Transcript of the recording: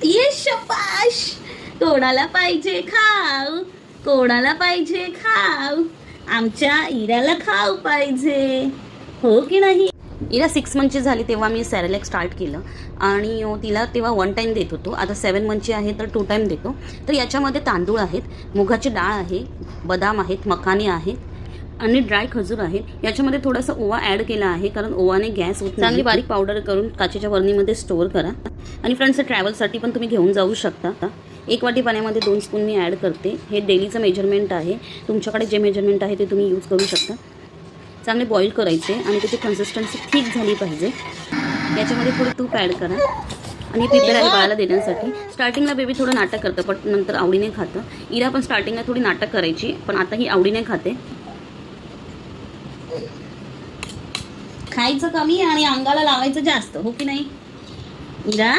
ये शबाश. कोणाला पाहिजे खाऊ, कोणाला पाहिजे खाऊ, आमच्या इराला खाऊ पाहिजे, हो की नाही. इरा 6 मंथची झाली तेव्हा मी सॅरेलॅक स्टार्ट केलं आणि तिला तेव्हा 1 टाईम देत होतो. आता 7 मंथची आहे तर 2 टाईम देतो. तर याच्यामध्ये तांदूळ आहेत, मुगाची डाळ आहे, बदाम आहेत, मखाने आहेत आणि ड्राय खजूर आहेत. याच्यामध्ये थोडासा ओवा ॲड केला आहे कारण ओवाने गॅस होत. चांगली बारीक पावडर करून काचेच्या बरणीमध्ये स्टोअर करा. आणि फ्रेंड्स, ट्रॅव्हलसाठी पण तुम्ही घेऊन जाऊ शकता. 1 वाटी पाण्यामध्ये 2 स्पून मी ॲड करते. हे डेलीचं मेजरमेंट आहे, तुमच्याकडे जे मेजरमेंट आहे ते तुम्ही यूज करू शकता. चांगले बॉईल करायचे आणि त्याची कन्सिस्टन्सी ठीक झाली पाहिजे. याच्यामध्ये थोडं तूप ॲड करा आणि प्रिपेअर आहे बाळाला देण्यासाठी. स्टार्टिंगला बेबी थोडं नाटक करतं पण नंतर आवडीने खातं. इरा पण स्टार्टिंगला थोडी नाटक करायची पण आता ही आवडीने खाते. खायचं कमी आणि अंगाला लावायचं जास्त, हो की नाही इरा.